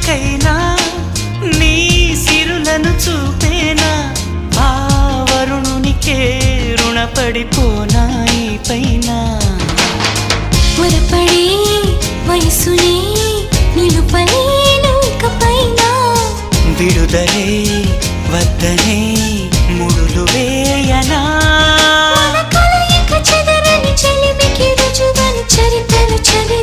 చినుకైనా నీ సిరులను చూపేనా ఆ వరుణునికే రుణపడిపోనా ఈ పైన త్వరపడే వయసునే నిలుపలేను ఇకపైన విడుదలే వద్దనే ముడులు వేయనా మన కలయిక చెదరని చెలిమికి రుజువని చరిత్రలు చదివి